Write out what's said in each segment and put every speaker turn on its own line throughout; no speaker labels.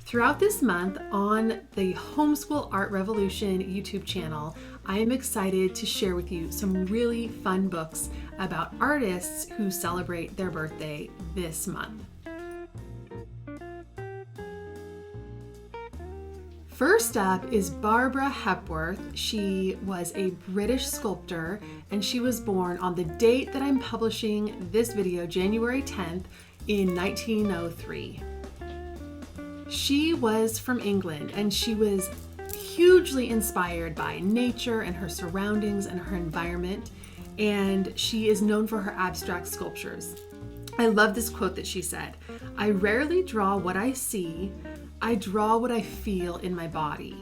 Throughout this month on the Homeschool Art Revolution YouTube channel, I am excited to share with you some really fun books about artists who celebrate their birthday this month. First up is Barbara Hepworth. She was a British sculptor and she was born on the date that I'm publishing this video, January 10th, in 1903. She was from England and she was hugely inspired by nature and her surroundings and her environment, and she is known for her abstract sculptures. I love this quote that she said, "I rarely draw what I see, I draw what I feel in my body."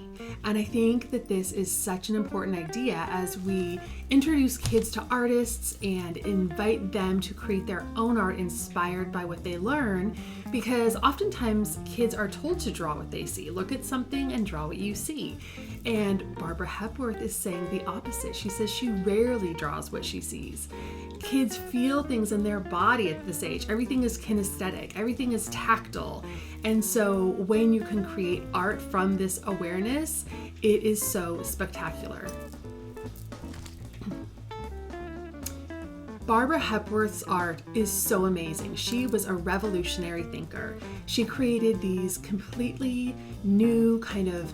And I think that this is such an important idea as we introduce kids to artists and invite them to create their own art inspired by what they learn, because oftentimes kids are told to draw what they see. Look at something and draw what you see. And Barbara Hepworth is saying the opposite. She says she rarely draws what she sees. Kids feel things in their body at this age. Everything is kinesthetic, everything is tactile. And so when you can create art from this awareness, it is so spectacular. Barbara Hepworth's art is so amazing. She was a revolutionary thinker. She created these completely new kind of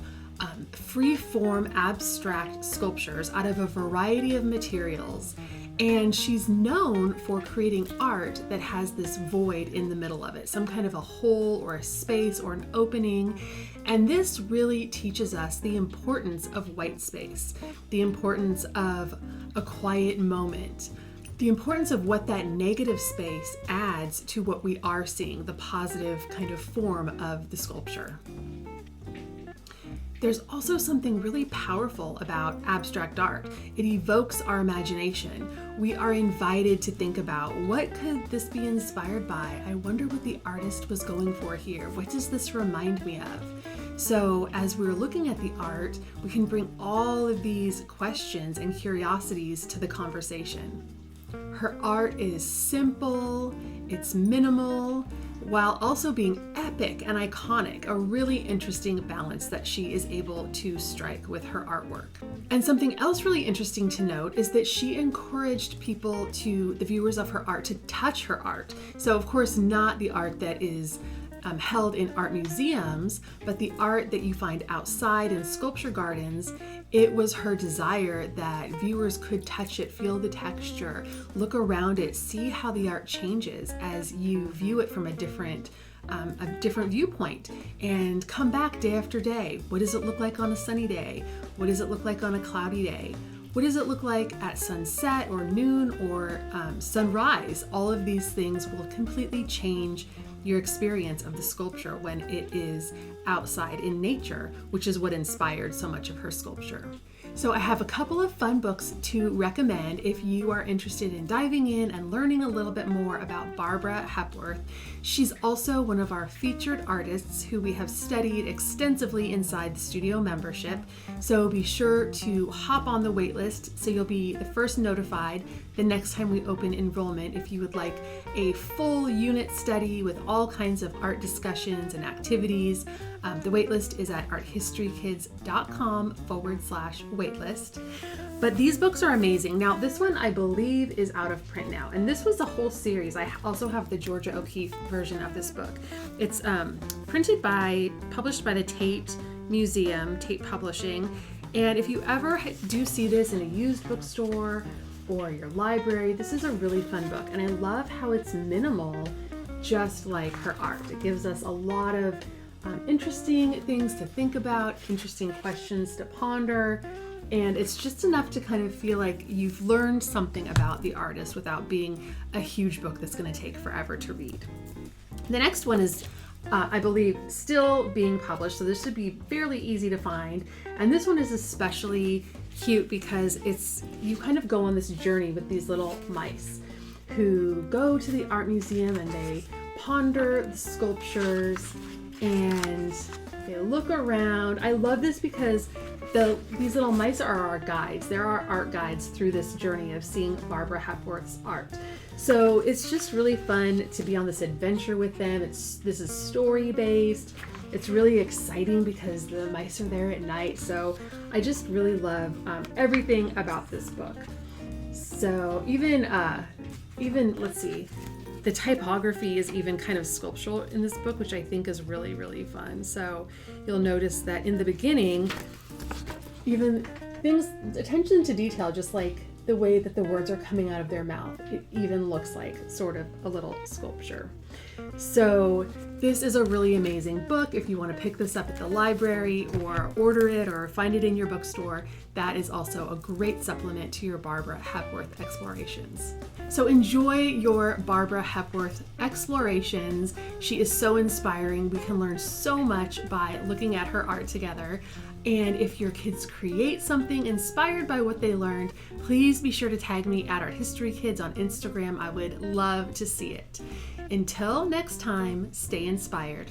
free-form abstract sculptures out of a variety of materials. And she's known for creating art that has this void in the middle of it, some kind of a hole or a space or an opening. And this really teaches us the importance of white space, the importance of a quiet moment, the importance of what that negative space adds to what we are seeing, the positive kind of form of the sculpture. There's also something really powerful about abstract art. It evokes our imagination. We are invited to think about, what could this be inspired by? I wonder what the artist was going for here. What does this remind me of? So as we're looking at the art, we can bring all of these questions and curiosities to the conversation. Her art is simple, it's minimal, while also being epic and iconic, a really interesting balance that she is able to strike with her artwork. And something else really interesting to note is that she encouraged people, the viewers of her art, to touch her art. So of course not the art that is held in art museums, but the art that you find outside in sculpture gardens. It was her desire that viewers could touch it, feel the texture, look around it, see how the art changes as you view it from a different viewpoint, and come back day after day. What does it look like on a sunny day? What does it look like on a cloudy day? What does it look like at sunset or noon or sunrise? All of these things will completely change your experience of the sculpture when it is outside in nature, which is what inspired so much of her sculpture. So I have a couple of fun books to recommend if you are interested in diving in and learning a little bit more about Barbara Hepworth. She's also one of our featured artists who we have studied extensively inside the studio membership. So be sure to hop on the waitlist so you'll be the first notified the next time we open enrollment if you would like a full unit study with all kinds of art discussions and activities. The waitlist is at arthistorykids.com/waitlist. But these books are amazing. Now, this one I believe is out of print now, and this was a whole series. I also have the Georgia O'Keeffe version of this book. It's published by the Tate Museum, Tate Publishing. And if you ever do see this in a used bookstore or your library, this is a really fun book. And I love how it's minimal, just like her art. It gives us a lot of interesting things to think about, interesting questions to ponder, and it's just enough to kind of feel like you've learned something about the artist without being a huge book that's going to take forever to read. The next one is, I believe, still being published, so this should be fairly easy to find, and this one is especially cute because you kind of go on this journey with these little mice who go to the art museum and they ponder the sculptures and they look around. I love this because these little mice are our guides. They're our art guides through this journey of seeing Barbara Hepworth's art. So it's just really fun to be on this adventure with them. This is story based, It's really exciting because the mice are there at night. So I just really love everything about this book. So even let's see, the typography is even kind of sculptural in this book, which I think is really, really fun. So you'll notice that in the beginning, even attention to detail, just like the way that the words are coming out of their mouth, it even looks like sort of a little sculpture. So this is a really amazing book. If you want to pick this up at the library or order it or find it in your bookstore, that is also a great supplement to your Barbara Hepworth explorations. So enjoy your Barbara Hepworth explorations. She is so inspiring. We can learn so much by looking at her art together. And if your kids create something inspired by what they learned, please be sure to tag me at Art History Kids on Instagram. I would love to see it. Until next time, stay inspired.